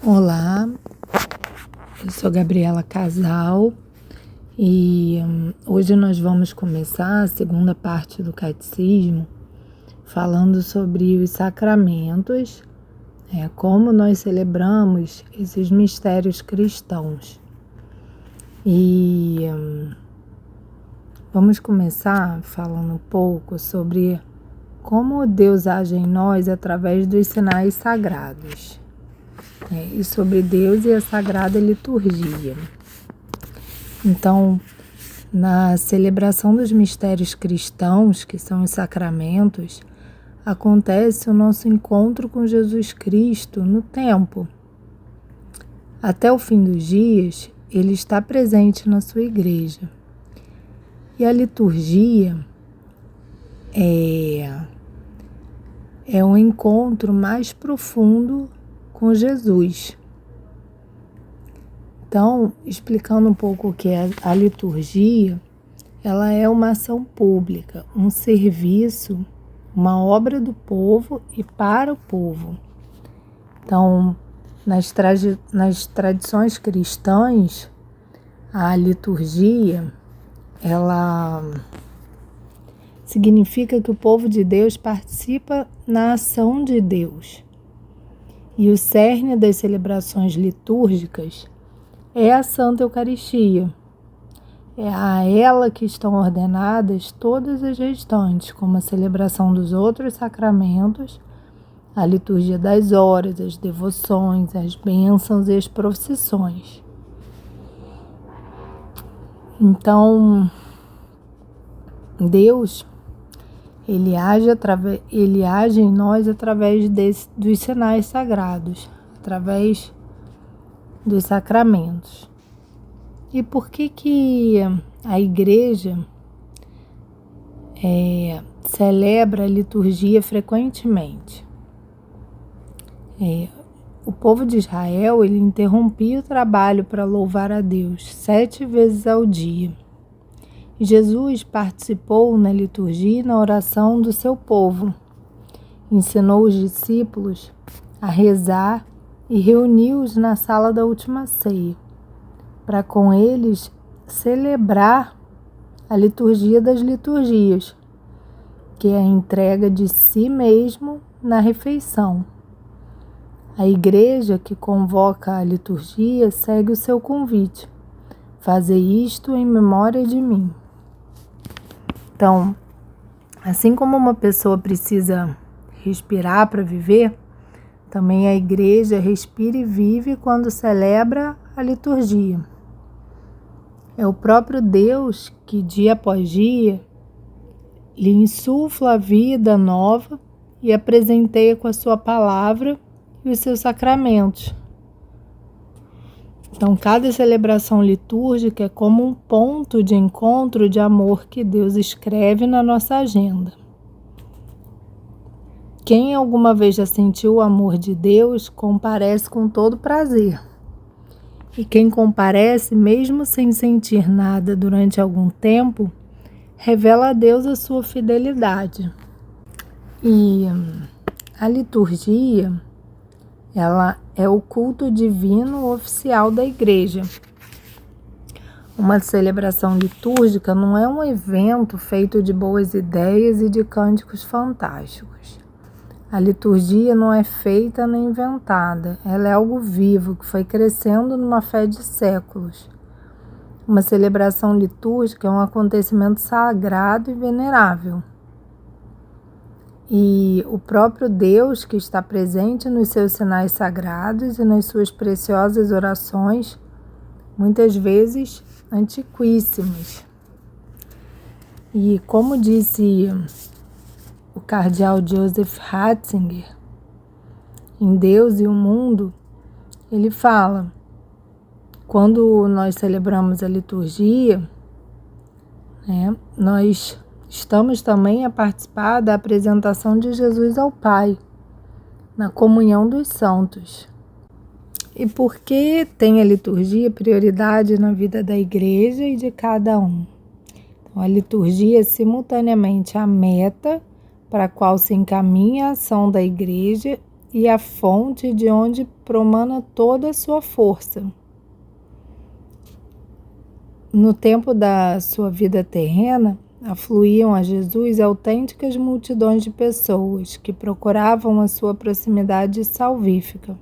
Olá, eu sou Gabriela Casal e hoje nós vamos começar a segunda parte do Catecismo falando sobre os sacramentos, como nós celebramos esses mistérios cristãos. E vamos começar falando um pouco sobre como Deus age em nós através dos sinais sagrados. E sobre Deus e a Sagrada Liturgia. Então, na celebração dos mistérios cristãos, que são os sacramentos, acontece o nosso encontro com Jesus Cristo no tempo. Até o fim dos dias, Ele está presente na sua igreja. E a liturgia é um encontro mais profundo com Jesus. Então, explicando um pouco o que é a liturgia, ela é uma ação pública, um serviço, uma obra do povo e para o povo. Então, nas tradições cristãs, a liturgia, ela significa que o povo de Deus participa na ação de Deus. E o cerne das celebrações litúrgicas é a Santa Eucaristia. É a ela que estão ordenadas todas as restantes, como a celebração dos outros sacramentos, a liturgia das horas, as devoções, as bênçãos e as procissões. Então, Deus, Ele age em nós através dos sinais sagrados, através dos sacramentos. E por que a igreja celebra a liturgia frequentemente? O povo de Israel, ele interrompia o trabalho para louvar a Deus 7 vezes ao dia. Jesus participou na liturgia e na oração do seu povo, ensinou os discípulos a rezar e reuniu-os na sala da última ceia, para com eles celebrar a liturgia das liturgias, que é a entrega de si mesmo na refeição. A igreja que convoca a liturgia segue o seu convite: fazer isto em memória de mim. Então, assim como uma pessoa precisa respirar para viver, também a igreja respira e vive quando celebra a liturgia. É o próprio Deus que, dia após dia, lhe insufla a vida nova e a presenteia com a sua palavra e os seus sacramentos. Então, cada celebração litúrgica é como um ponto de encontro de amor que Deus escreve na nossa agenda. Quem alguma vez já sentiu o amor de Deus, comparece com todo prazer. E quem comparece, mesmo sem sentir nada durante algum tempo, revela a Deus a sua fidelidade. E a liturgia, ela é o culto divino oficial da igreja. Uma celebração litúrgica não é um evento feito de boas ideias e de cânticos fantásticos. A liturgia não é feita nem inventada, ela é algo vivo que foi crescendo numa fé de séculos. Uma celebração litúrgica é um acontecimento sagrado e venerável. E o próprio Deus, que está presente nos seus sinais sagrados e nas suas preciosas orações, muitas vezes antiquíssimas. E como disse o cardeal Joseph Ratzinger, em Deus e o Mundo, ele fala: quando nós celebramos a liturgia, nós estamos também a participar da apresentação de Jesus ao Pai, na comunhão dos santos. E por que tem a liturgia prioridade na vida da igreja e de cada um? Então, a liturgia é simultaneamente a meta para a qual se encaminha a ação da igreja e a fonte de onde promana toda a sua força. No tempo da sua vida terrena, afluíam a Jesus autênticas multidões de pessoas que procuravam a sua proximidade salvífica.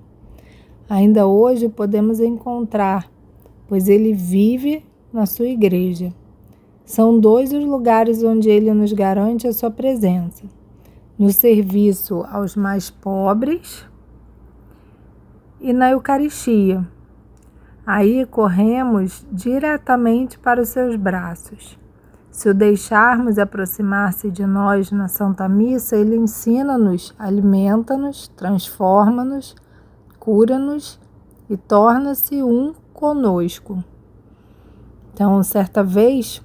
Ainda hoje podemos encontrar, pois ele vive na sua igreja. São 2 os lugares onde ele nos garante a sua presença: no serviço aos mais pobres e na Eucaristia. Aí corremos diretamente para os seus braços. Se o deixarmos aproximar-se de nós na Santa Missa, ele ensina-nos, alimenta-nos, transforma-nos, cura-nos e torna-se um conosco. Então, certa vez,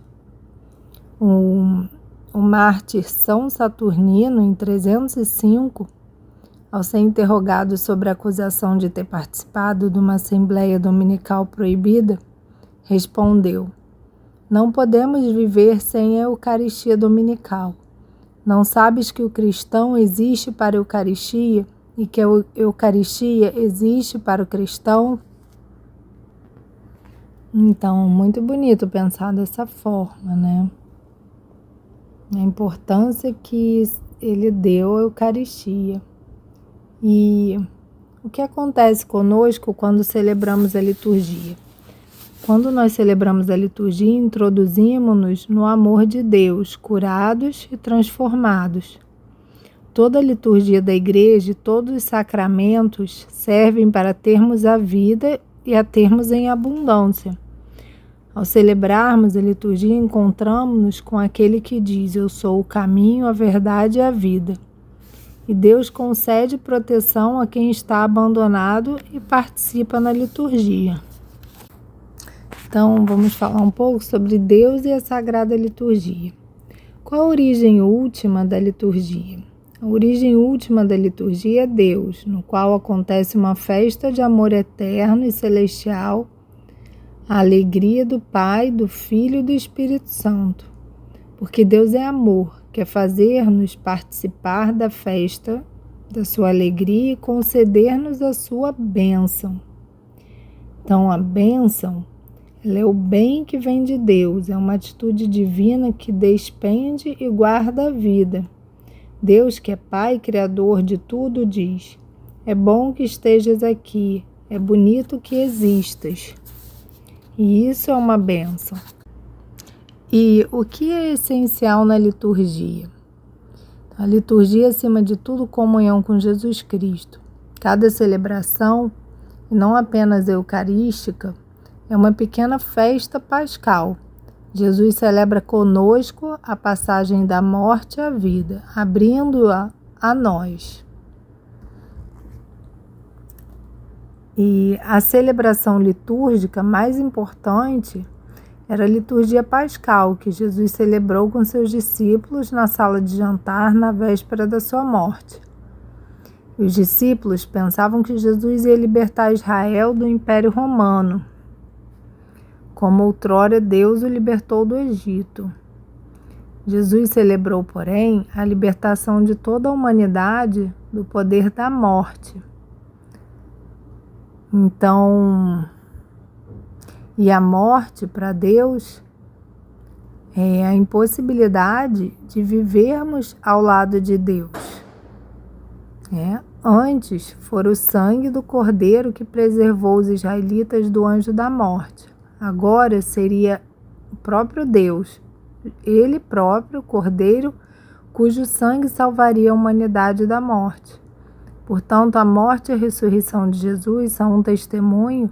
o mártir São Saturnino, em 305, ao ser interrogado sobre a acusação de ter participado de uma assembleia dominical proibida, respondeu: não podemos viver sem a Eucaristia dominical. Não sabes que o cristão existe para a Eucaristia e que a Eucaristia existe para o cristão? Então, muito bonito pensar dessa forma, né? A importância que ele deu à Eucaristia. E o que acontece conosco quando celebramos a liturgia? Quando nós celebramos a liturgia, introduzimos-nos no amor de Deus, curados e transformados. Toda a liturgia da igreja e todos os sacramentos servem para termos a vida e a termos em abundância. Ao celebrarmos a liturgia, encontramos-nos com aquele que diz: eu sou o caminho, a verdade e a vida. E Deus concede proteção a quem está abandonado e participa na liturgia. Então, vamos falar um pouco sobre Deus e a Sagrada Liturgia. Qual a origem última da liturgia? A origem última da liturgia é Deus, no qual acontece uma festa de amor eterno e celestial, a alegria do Pai, do Filho e do Espírito Santo. Porque Deus é amor, quer fazer-nos participar da festa, da sua alegria e conceder-nos a sua bênção. Então, a bênção, ela é o bem que vem de Deus, é uma atitude divina que despende e guarda a vida. Deus, que é Pai, Criador de tudo, diz: é bom que estejas aqui, é bonito que existas. E isso é uma bênção. E o que é essencial na liturgia? A liturgia, acima de tudo, comunhão com Jesus Cristo. Cada celebração, e não apenas eucarística, é uma pequena festa pascal. Jesus celebra conosco a passagem da morte à vida, abrindo-a a nós. E a celebração litúrgica mais importante era a liturgia pascal, que Jesus celebrou com seus discípulos na sala de jantar na véspera da sua morte. Os discípulos pensavam que Jesus ia libertar Israel do Império Romano, como outrora Deus o libertou do Egito. Jesus celebrou, porém, a libertação de toda a humanidade do poder da morte. Então, e a morte para Deus é a impossibilidade de vivermos ao lado de Deus. Antes, foi o sangue do Cordeiro que preservou os israelitas do anjo da morte. Agora seria o próprio Deus, Ele próprio, o Cordeiro, cujo sangue salvaria a humanidade da morte. Portanto, a morte e a ressurreição de Jesus são um testemunho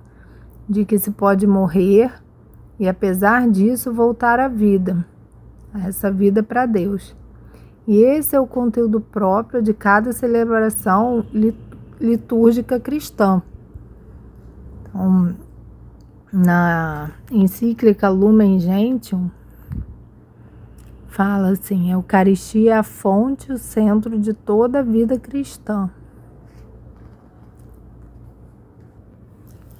de que se pode morrer e, apesar disso, voltar à vida, a essa vida para Deus. E esse é o conteúdo próprio de cada celebração litúrgica cristã. Então, na encíclica Lumen Gentium, fala assim: a Eucaristia é a fonte, o centro de toda a vida cristã.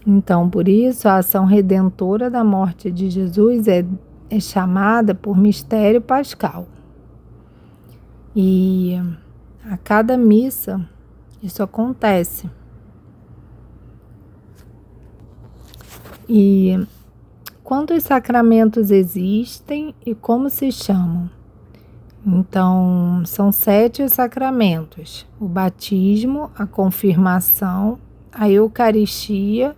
Então, por isso, a ação redentora da morte de Jesus é chamada por mistério pascal. E a cada missa Isso acontece. E quantos sacramentos existem e como se chamam? Então, são 7 os sacramentos: o batismo, a confirmação, a Eucaristia,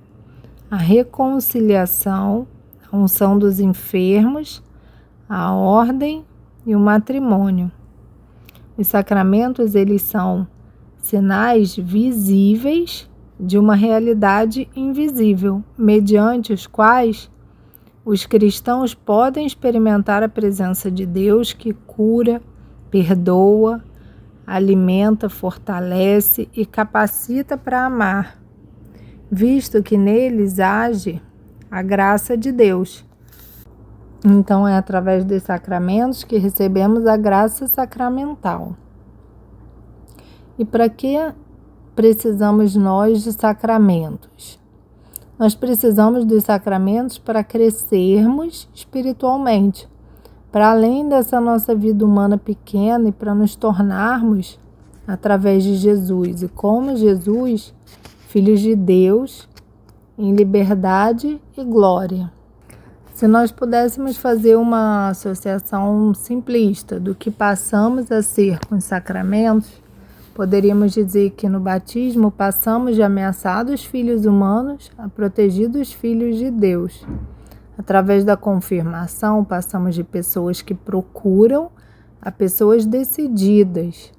a reconciliação, a unção dos enfermos, a ordem e o matrimônio. Os sacramentos, eles são sinais visíveis de uma realidade invisível, mediante os quais os cristãos podem experimentar a presença de Deus que cura, perdoa, alimenta, fortalece e capacita para amar, visto que neles age a graça de Deus. Então é através dos sacramentos que recebemos a graça sacramental. E para que precisamos nós de sacramentos? Nós precisamos dos sacramentos para crescermos espiritualmente, para além dessa nossa vida humana pequena e para nos tornarmos, através de Jesus e como Jesus, filhos de Deus, em liberdade e glória. Se nós pudéssemos fazer uma associação simplista do que passamos a ser com os sacramentos, poderíamos dizer que no batismo passamos de ameaçados filhos humanos a protegidos filhos de Deus. Através da confirmação, passamos de pessoas que procuram a pessoas decididas.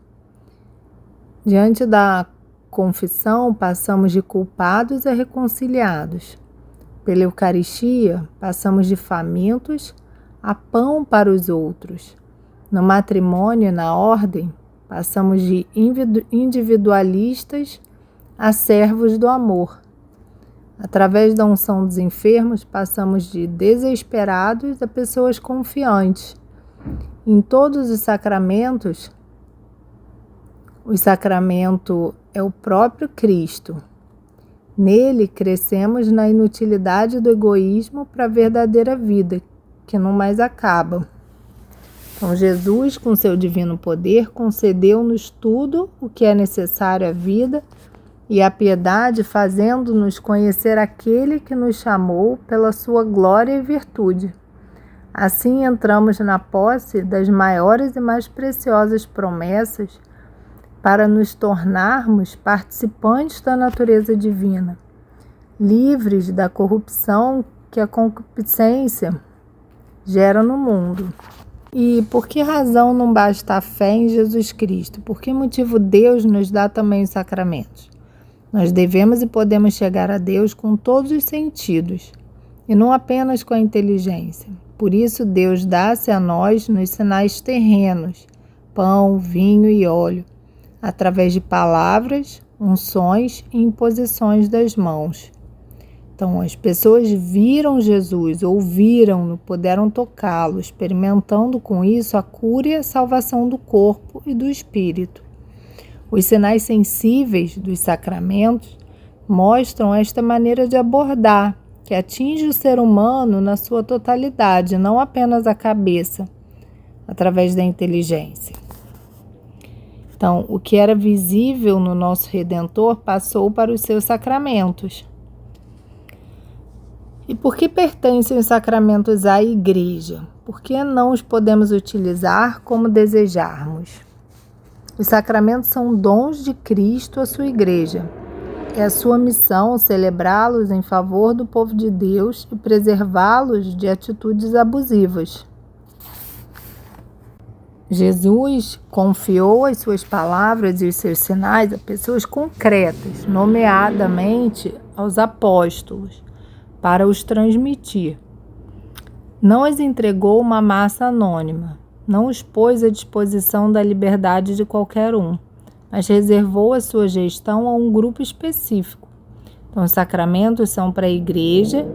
Diante da confissão, passamos de culpados a reconciliados. Pela Eucaristia, passamos de famintos a pão para os outros. No matrimônio e na ordem, passamos de individualistas a servos do amor. Através da unção dos enfermos, passamos de desesperados a pessoas confiantes. Em todos os sacramentos, o sacramento é o próprio Cristo. Nele crescemos na inutilidade do egoísmo para a verdadeira vida, que não mais acaba. Então, Jesus, com seu divino poder, concedeu-nos tudo o que é necessário à vida e à piedade, fazendo-nos conhecer aquele que nos chamou pela sua glória e virtude. Assim, entramos na posse das maiores e mais preciosas promessas para nos tornarmos participantes da natureza divina, livres da corrupção que a concupiscência gera no mundo. E por que razão não basta a fé em Jesus Cristo? Por que motivo Deus nos dá também os sacramentos? Nós devemos e podemos chegar a Deus com todos os sentidos, e não apenas com a inteligência. Por isso Deus dá-se a nós nos sinais terrenos, pão, vinho e óleo, através de palavras, unções e imposições das mãos. Então, as pessoas viram Jesus, ouviram-no, puderam tocá-lo, experimentando com isso a cura e a salvação do corpo e do espírito. Os sinais sensíveis dos sacramentos mostram esta maneira de abordar, que atinge o ser humano na sua totalidade, não apenas a cabeça, através da inteligência. Então, o que era visível no nosso Redentor passou para os seus sacramentos. E por que pertencem os sacramentos à Igreja? Por que não os podemos utilizar como desejarmos? Os sacramentos são dons de Cristo à sua Igreja. É a sua missão celebrá-los em favor do povo de Deus e preservá-los de atitudes abusivas. Jesus confiou as suas palavras e os seus sinais a pessoas concretas, nomeadamente aos apóstolos, para os transmitir. Não as entregou uma massa anônima, não os pôs à disposição da liberdade de qualquer um, mas reservou a sua gestão a um grupo específico. Então, os sacramentos são para a Igreja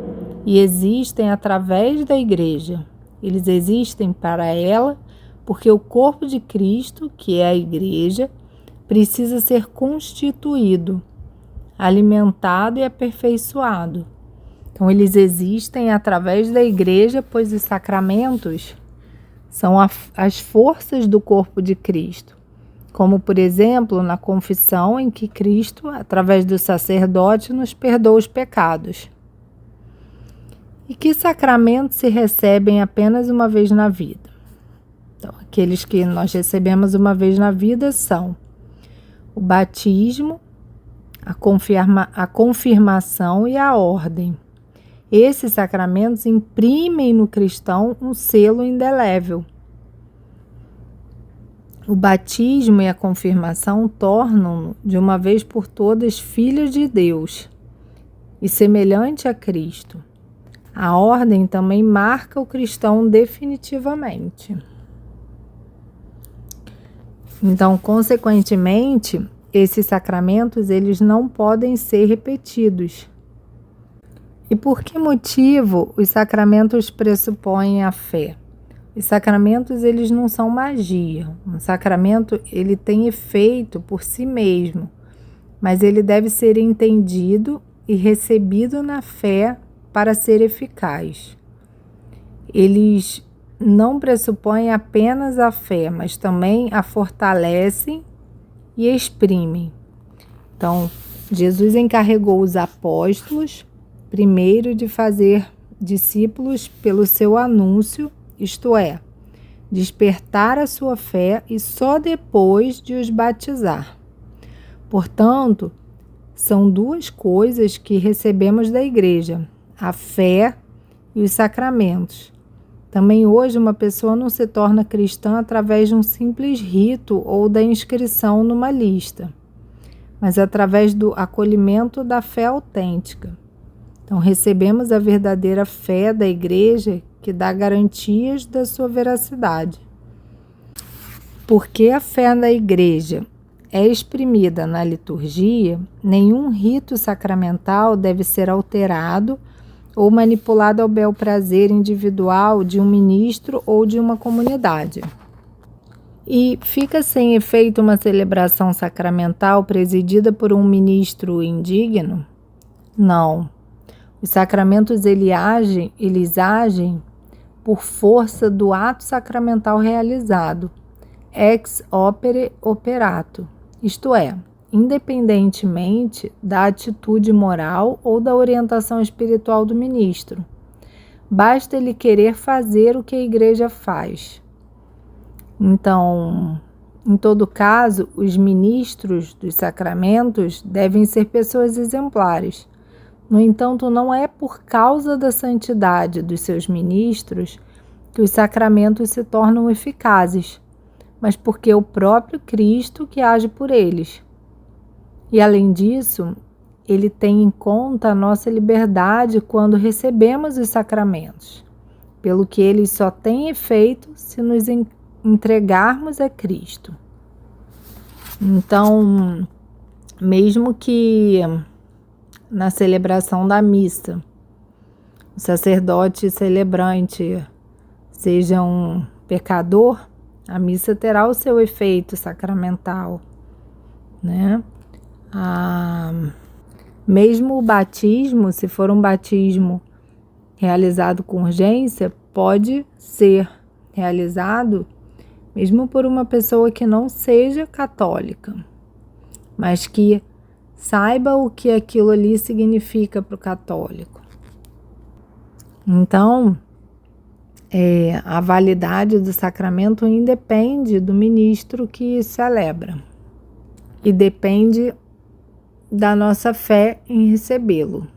e existem através da Igreja. Eles existem para ela porque o corpo de Cristo, que é a Igreja, precisa ser constituído, alimentado e aperfeiçoado. Então, eles existem através da Igreja, pois os sacramentos são as forças do corpo de Cristo, como, por exemplo, na confissão em que Cristo, através do sacerdote, nos perdoa os pecados. E que sacramentos se recebem apenas uma vez na vida? Então, aqueles que nós recebemos uma vez na vida são o batismo, a confirmação e a ordem. Esses sacramentos imprimem no cristão um selo indelével. O batismo e a confirmação tornam-no, de uma vez por todas, filho de Deus e semelhante a Cristo. A ordem também marca o cristão definitivamente. Então, consequentemente, esses sacramentos eles não podem ser repetidos. E por que motivo os sacramentos pressupõem a fé? Os sacramentos eles não são magia. Um sacramento ele tem efeito por si mesmo, mas ele deve ser entendido e recebido na fé para ser eficaz. Eles não pressupõem apenas a fé, mas também a fortalecem e exprimem. Então, Jesus encarregou os apóstolos, primeiro, de fazer discípulos pelo seu anúncio, isto é, despertar a sua fé e só depois de os batizar. Portanto, são duas coisas que recebemos da Igreja, a fé e os sacramentos. Também hoje uma pessoa não se torna cristã através de um simples rito ou da inscrição numa lista, mas através do acolhimento da fé autêntica. Então, recebemos a verdadeira fé da Igreja que dá garantias da sua veracidade. Porque a fé da Igreja é exprimida na liturgia, nenhum rito sacramental deve ser alterado ou manipulado ao bel prazer individual de um ministro ou de uma comunidade. E fica sem efeito uma celebração sacramental presidida por um ministro indigno? Não. Os sacramentos eles agem por força do ato sacramental realizado, ex opere operato, isto é, independentemente da atitude moral ou da orientação espiritual do ministro. Basta ele querer fazer o que a Igreja faz. Então, em todo caso, os ministros dos sacramentos devem ser pessoas exemplares. No entanto, não é por causa da santidade dos seus ministros que os sacramentos se tornam eficazes, mas porque é o próprio Cristo que age por eles. E, além disso, ele tem em conta a nossa liberdade quando recebemos os sacramentos, pelo que eles só têm efeito se nos entregarmos a Cristo. Então, mesmo que na celebração da missa, o sacerdote celebrante seja um pecador, a missa terá o seu efeito sacramental, né? Mesmo o batismo, se for um batismo realizado com urgência, pode ser realizado mesmo por uma pessoa que não seja católica, mas que saiba o que aquilo ali significa para o católico. Então, a validade do sacramento independe do ministro que celebra e depende da nossa fé em recebê-lo.